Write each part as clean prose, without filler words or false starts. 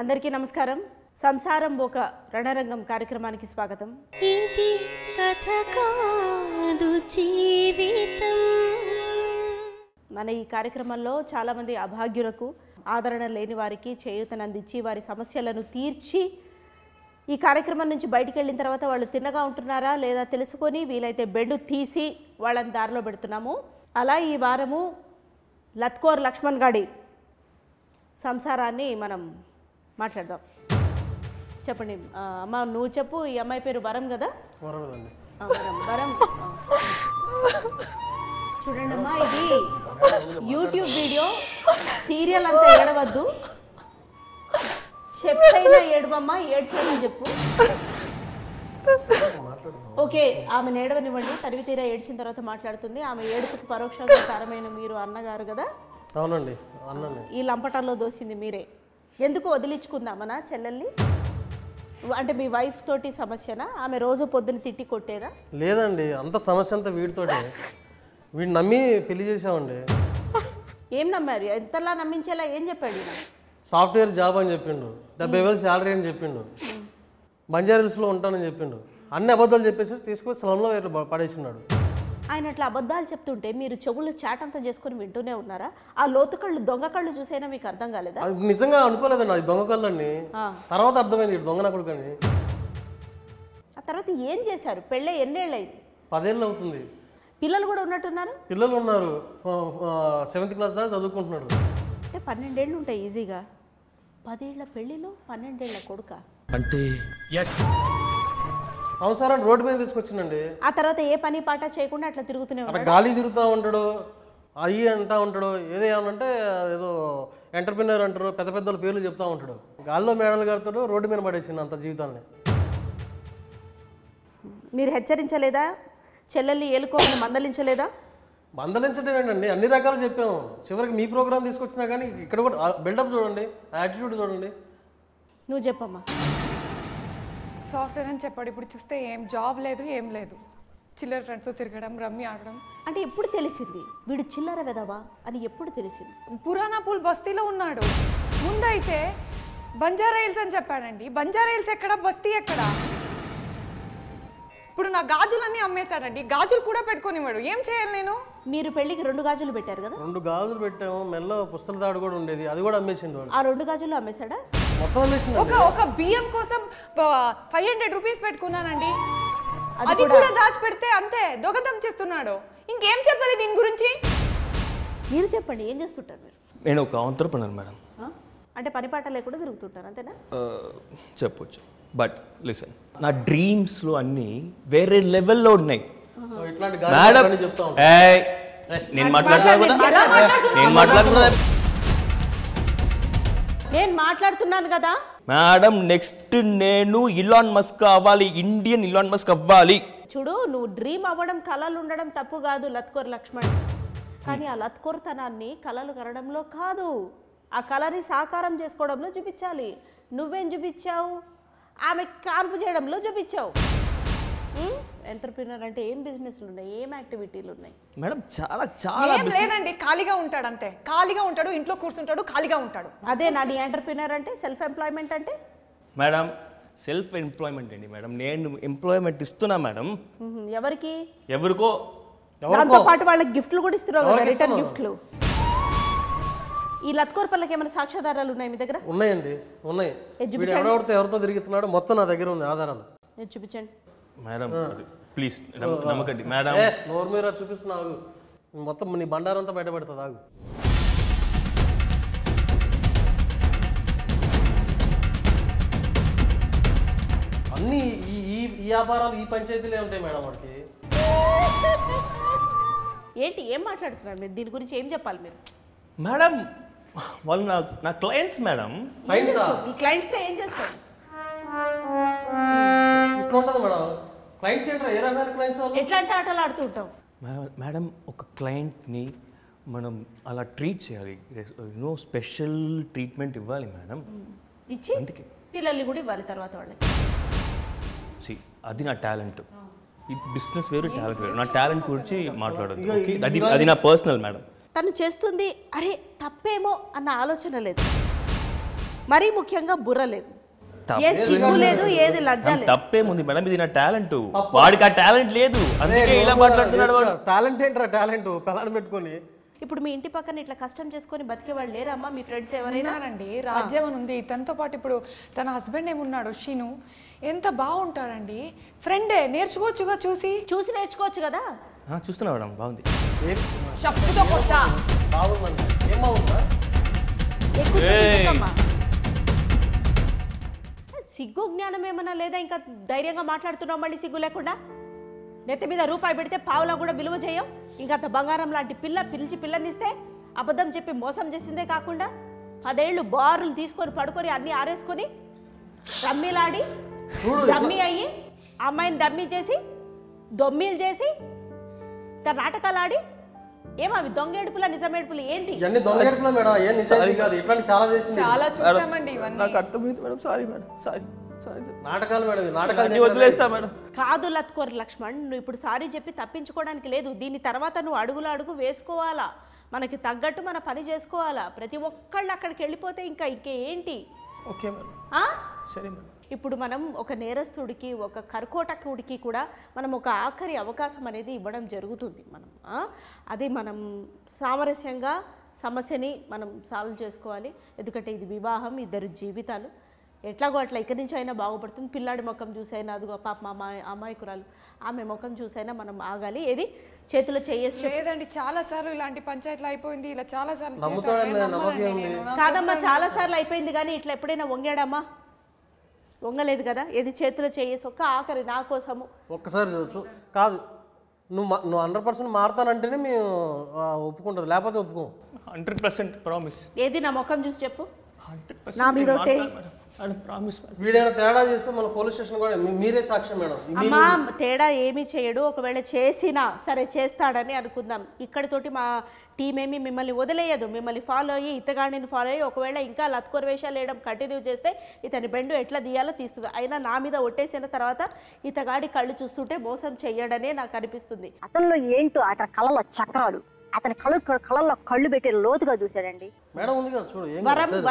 అందరికీ నమస్కారం. సంసారం ఒక రణరంగం కార్యక్రమానికి స్వాగతం. ఇది కథ కాదు జీవితం. మన ఈ కార్యక్రమంలో చాలామంది అభాగ్యులకు, ఆదరణ లేని వారికి చేయూతనందించి వారి సమస్యలను తీర్చి ఈ కార్యక్రమం నుంచి బయటికి వెళ్ళిన తర్వాత వాళ్ళు తిన్నగా ఉంటున్నారా లేదా తెలుసుకొని వీలైతే బెడ్ తీసి వాళ్ళని దారిలో పెడుతున్నాము. అలా ఈ వారము లత్కోర్ లక్ష్మణ్ గాడి సంసారాన్ని మనం మాట్లాడదాం. చెప్పండి అమ్మ, నువ్వు చెప్పు. ఈ అమ్మాయి పేరు వరం కదా? వరం. చూడండి అమ్మా, ఇది యూట్యూబ్ వీడియో, సీరియల్ అంతా ఏడవద్దు. చెప్పైనా ఏడవమ్మా, ఏడ్చైనా చెప్పు. ఓకే, ఆమె ఏడవనివ్వండి. తరివి తీరా ఏడ్చిన తర్వాత మాట్లాడుతుంది. ఆమె ఏడుపుకు పరోక్షంగా కారమైన మీరు అన్నగారు కదా? అవునండి, అన్ననే. ఈ లంపటాల్లో దోసింది మీరే. ఎందుకు వదిలించుకుందామనా చెల్లెల్ని? అంటే మీ వైఫ్ తోటి సమస్యనా? ఆమె రోజు పొద్దున తిట్టి కొట్టేదా? లేదండి, అంత సమస్య అంతా వీడితోటే. వీడిని నమ్మి పెళ్లి చేసామండి. ఏం నమ్మారు? ఎంతలా నమ్మించేలా ఏం చెప్పాడు ఈయన? సాఫ్ట్వేర్ జాబ్ అని చెప్పిండు, 70,000 శాలరీ అని చెప్పిండు, బంజారాహిల్స్లో ఉంటానని చెప్పిండు. అన్ని అబద్ధాలు చెప్పేసి తీసుకొని స్లంలో పడేసినాడు. ఆయన అట్లా అబద్ధాలు చెప్తుంటే మీరు చెవులు చాటంతా చేసుకొని వింటూనే ఉన్నారా? ఆ లోతు కళ్ళు, దొంగ కళ్ళు చూసైనా మీకు అర్థం కాలేదా? అది నిజంగా అనుకోలేదండి, అది దొంగ కళ్ళని. తర్వాత అర్థమైంది దొంగ నా కొడుకని. ఆ తర్వాత ఏం చేశారు? పెళ్ళే ఎన్నేళ్ళు అయింది? 10 ఏళ్ళు అవుతుంది. పిల్లలు కూడా ఉన్నట్టున్నారు? పిల్లలు ఉన్నారు, 7th క్లాస్ దాకా చదువుకుంటున్నాడు. అంటే 12 ఏళ్ళు ఉంటాయి ఈజీగా. 10 ఏళ్ల పెళ్ళిలో 12 ఏళ్ల కొడుక అంటే సంసారాన్ని రోడ్డు మీద తీసుకొచ్చిందండి. ఆ తర్వాత ఏ పని పాట చేయకుండా అట్లా తిరుగుతూనే అట్లా ఉన్నాడు. గాలి తిరుగుతూ ఉంటాడు, అయ్యి అంటా ఉంటాడు. ఏదో ఏమనంటే ఏదో ఎంటర్ప్రినర్ అంటారు, పెద్ద పెద్ద పేర్లు చెప్తా ఉంటాడు. గాల్లో మేడలు కడతాడు, రోడ్డు మీద పడేసింది అంత జీవితాన్ని. మీరు హెచ్చరించలేదా? చెల్లెల్ని ఏలుకోమని మందలించలేదా? మందలించడం ఏంటండి, అన్ని రకాలు చెప్పాము. చివరికి మీ ప్రోగ్రామ్ తీసుకొచ్చినా కానీ ఇక్కడ కూడా బిల్డప్ చూడండి, యాటిట్యూడ్ చూడండి. నువ్వు చెప్పమ్మా. సాఫ్ట్వేర్ అని చెప్పాడు. ఇప్పుడు చూస్తే ఏం జాబ్ లేదు, ఏం లేదు. చిల్లర ఫ్రెండ్స్తో తిరగడం, రమ్మి ఆడడం. అంటే ఎప్పుడు తెలిసింది వీడు చిల్లర వెదవా అని? ఎప్పుడు తెలిసింది? పురాణాపూల్ బస్తీలో ఉన్నాడు. ముందైతే బంజారాహిల్స్ అని చెప్పాడండి. బంజారాహిల్స్ ఎక్కడ, బస్తీ ఎక్కడ? ఇప్పుడు నా గాజులన్నీ అమ్మేశాడండి. గాజులు కూడా పెట్టుకోనివాడు. ఏం చేయాలి నేను? మీరు పెళ్లికి 2 గాజులు పెట్టారు కదా? 2 గాజులు పెట్టాము, మెల్ల పుస్తల తాడు కూడా ఉండేది, అది కూడా అమ్మేసిండు వాడు. ఆ 2 గాజులు అమ్మేశాడా? మొత్తం అమ్మేసిండు. ఒక బియ్యం కోసం 500 రూపీస్ పెట్టుకున్నానండి. అది కూడా దాచిపెడితే అంతే దొంగతనం చేస్తున్నాడు. ఇంకేం చెప్పాలి దీని గురించి? మీరు చెప్పండి, ఏం చేస్తుంటారు మీరు? నేను ఒక ఆంట్రప్రెనర్ మేడం. అంటే పని పాట లేకుండా తిరుగుతుంటారు అంతేనా? చెప్పొచ్చు. బట్ లిసన్, నా డ్రీమ్స్లో అన్నీ వేరే లెవెల్లో ఉన్నాయి ఇట్లాంటి మేడం. గాలి చెప్తా ఉంటాడు. నేను మాట్లాడలేదు కదా, నేను మాట్లాడుతున్నా నేను మాట్లాడుతున్నాను కదా మేడం. నెక్స్ట్ నేను ఇలాన్ మస్క్ అవ్వాలి, ఇండియన్ ఇలాన్ మస్క్ అవ్వాలి. చూడు, నువ్వు డ్రీమ్ అవ్వడం, కళలు ఉండడం తప్పు కాదు లత్కోర్ లక్ష్మణ్. కానీ ఆ లత్కోర్తనాన్ని కళలు కనడంలో కాదు, ఆ కళని సాకారం చేసుకోవడంలో చూపించాలి. నువ్వేం చూపించావు? ఆమె కాన్పు చేయడంలో చూపించావు. ఎంటర్ప్రినర్ అంటే ఏం బిజినెస్లు ఉన్నాయి, ఏం యాక్టివిటీలు ఉన్నాయి మేడం? చాలా చాలా ఏం లేదండి, ఖాళీగా ఉంటాడు అంతే. ఖాళీగా ఉంటాడు, ఇంట్లో కూర్చుంటాడు, ఖాళీగా ఉంటాడు. అదే నా నీ ఎంటర్ప్రినర్ అంటే, సెల్ఫ్ ఎంప్లాయ్మెంట్ అంటే. మేడం సెల్ఫ్ ఎంప్లాయ్మెంట్ అండి మేడం. నేను ఎంప్లాయ్మెంట్ ఇస్తున్నా మేడం. ఎవరికి? ఎవరికో. దాంతో పాటు వాళ్ళకి గిఫ్ట్లు కూడా ఇస్తున్నారు కదా, రిటర్న్ గిఫ్ట్లు. ఈ లత్కోర్ పల్లకి ఏమైనా సాక్ష్యాధారాలు ఉన్నాయి మీ దగ్గర? ఉన్నాయండి, ఉన్నాయి. వీడు ఎవరితో తిరుగుతున్నాడు మొత్తం నా దగ్గర ఉంది ఆధారాలు. చూపించండి మేడం ప్లీజ్, నమ్మకండి మేడం. నోరు మీద చూపిస్తున్నావు, మొత్తం నీ బండారంతా బయటపడుతుంది. ఆగు. అన్నీ ఈ వ్యాపారాలు, ఈ పంచాయతీలే ఉంటాయి మేడం వాడికి. ఏంటి, ఏం మాట్లాడుతున్నారు మీరు? దీని గురించి ఏం చెప్పాలి మీరు? మేడం వాళ్ళు నా క్లయింట్స్ మేడం. ఈ క్లయింట్స్తో ఏం చేస్తారు? ఇట్లా ఉంటుంది మేడం. క్లయింట్స్ ఏంటో ఏ రకమైన క్లయింట్స్ వాళ్ళు? ఎట్లాంటి ఆటలు ఆడుతూ ఉంటాం మేడం. ఒక క్లయింట్ని మనం అలా ట్రీట్ చేయాలి, స్పెషల్ ట్రీట్మెంట్ ఇవ్వాలి మేడం. ఇచ్చి అందుకే పిల్లల్ని కూడా ఇవ్వాలి తర్వాత వాళ్ళకి. అది నా టాలెంట్. ఈ బిజినెస్ వేరు, టాలెంట్ వేరు. నా టాలెంట్ గురించి మాట్లాడదు, అది నా పర్సనల్ మేడం. తను చేస్తుంది అరే తప్పేమో అన్న ఆలోచన లేదు. మరీ ముఖ్యంగా బుర్ర లేదు, ఏ సిగ్గు లేదు, ఏది లజ్జ లేదు. తప్పేముంది మేడం, ఇది నా టాలెంట్. వాడికి ఆ టాలెంట్ లేదు, అందుకే ఇలా మాట్లాడుతున్నాడు వాడు. టాలెంట్ ఏంట్రా టాలెంట్ పిల్లని పెట్టుకొని. ఇప్పుడు మీ ఇంటి పక్కన ఇట్లా కష్టం చేసుకొని బతికే వాళ్ళు లేరమ్మా మీ ఫ్రెండ్స్ ఎవరైనా? ఉన్నారండి, రాజ్యం అని ఉంది. తనతో పాటు ఇప్పుడు తన హస్బెండ్ ఏమున్నాడు షీను, ఎంత బాగుంటాడండి. ఫ్రెండే, నేర్చుకోవచ్చుగా, చూసి నేర్చుకోవచ్చు కదా. చూస్తున్నా మేడం, బాగుంది. చెప్పుతో కొట్ట బాగుందండి, ఏం బాగుందా? సిగ్గు జ్ఞానం ఏమన్నా లేదా? ఇంకా ధైర్యంగా మాట్లాడుతున్నావు మళ్ళీ సిగ్గు లేకుండా. నెత్తి మీద రూపాయి పెడితే పావులా కూడా విలువ చేయం. ఇంకా అంత బంగారం లాంటి పిల్లనిస్తే అబద్ధం చెప్పి మోసం చేసిందే కాకుండా 10 ఏళ్ళు బారులు తీసుకొని పడుకొని అన్ని ఆరేసుకొని రమ్మీలాడి డమ్మీ అయ్యి అమ్మాయిని డమ్మీ చేసి దొమ్మీలు చేసి తన నాటకాలు ఆడి ఏమవి దొంగేడుపుల నిజమేడుపులు ఏంటి? చాలా చూసామండి ఇవన్నీ. నాకు అర్థమైంది మేడం, సారీ మేడం, సారీ. నాటకాలు మేడం, నాటకాలు వదిలేస్తా మేడం. కాదు లత్కోర్ లక్ష్మణ్, నువ్వు ఇప్పుడు సారీ చెప్పి తప్పించుకోవడానికి లేదు. దీని తర్వాత నువ్వు అడుగు వేసుకోవాలా, మనకి తగ్గట్టు మన పని చేసుకోవాలా. ప్రతి ఒక్కళ్ళు అక్కడికి వెళ్ళిపోతే ఇంకా ఏంటి? ఓకే మేడం, సరే మేడం. ఇప్పుడు మనం ఒక నేరస్తుడికి, ఒక కర్కోటకుడికి కూడా మనం ఒక ఆఖరి అవకాశం అనేది ఇవ్వడం జరుగుతుంది. అది మనం సామరస్యంగా సమస్యని మనం సాల్వ్ చేసుకోవాలి. ఎందుకంటే ఇది వివాహం, 2 జీవితాలు. ఎట్లాగో అట్లా ఇక్కడి నుంచి అయినా బాగుపడుతుంది. పిల్లాడి ముఖం చూసైనా, అదిగో పాప అమ్మాయికురాలు ఆమె ముఖం చూసైనా మనం ఆగాలి. ఏది చేతిలో చేయేసి లేదండి, చాలా సార్లు ఇలాంటి పంచాయతీలు అయిపోయింది. ఇలా చాలా సార్లు కాదమ్మా, చాలా సార్లు అయిపోయింది. కానీ ఇట్లా ఎప్పుడైనా వంగాడమ్మా? వంగలేదు కదా. ఏది చేతిలో చేయేసి ఒక్క ఆఖరి నా కోసము ఒక్కసారి చూడచ్చు. కాదు, నువ్వు 100% మారుతానంటేనే మేము ఒప్పుకుంటుంది, లేకపోతే ఒప్పుకోం. 100% ప్రామిస్. ఏది నా ముఖం చూసి చెప్పు, నా మీద వీడైనా తేడా చేస్తే మన పోలీస్ స్టేషన్ కూడా మీరే సాక్ష్యం మేడం. అమ్మా తేడా ఏమీ చేయడు. ఒకవేళ చేసినా సరే చేస్తాడని అనుకుందాం. ఇక్కడితోటి మా టీం ఏమి మిమ్మల్ని వదిలేయదు. మిమ్మల్ని ఫాలో అయ్యి, ఇతగాడిని ఫాలో అయ్యి ఒకవేళ ఇంకా లత్కోర్ వేషాలు వేయడం కంటిన్యూ చేస్తే ఇతని బెండు ఎట్లా తీయాలో తీస్తుంది. అయినా నా మీద ఒట్టేసిన తర్వాత ఇతగాడి కళ్ళు చూస్తుంటే మోసం చెయ్యడనే నాకు అనిపిస్తుంది. అతనిలో ఏంటో అతని కళ్ళలో చక్రాలు, అతని కళ్ళల్లో కళ్ళు పెట్టి లోతుగా చూశాడండి. మేడం ఉంది కదా చూడు,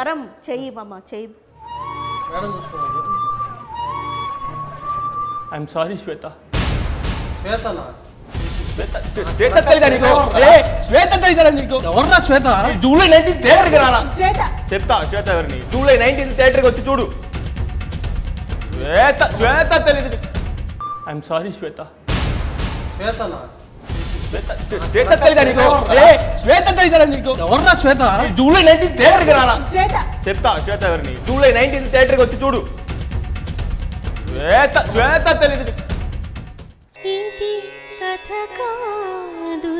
వరం చెయ్యి మామ, చెయ్యి మేడం చూసుకోండి. ఐఎమ్ సారీ శ్వేత. శ్వేతనా? శ్వేత తెలీదా నీకు? శ్వేత తెలీదా నీకు? ఎవర్రా శ్వేత? జూలై 19 థియేటర్కి రానా? శ్వేత చెప్తా, శ్వేత ఎవరిని? జూలై 19 థియేటర్కి వచ్చి చూడు. శ్వేత తెలీదు. ఐఎమ్ సారీ శ్వేత. శ్వేతనా? శ్వేత తెలీదా నీకు? శ్వేత తెలీదా నీకు? ఎవర్రా శ్వేత? జూలై 19 థియేటర్కి రానా? శ్వేత చెప్తా, శ్వేత ఎవరిని? జూలై 19 థియేటర్కి వచ్చి చూడు. శ్వేత తెలీదు. ఇది కథ కాదు.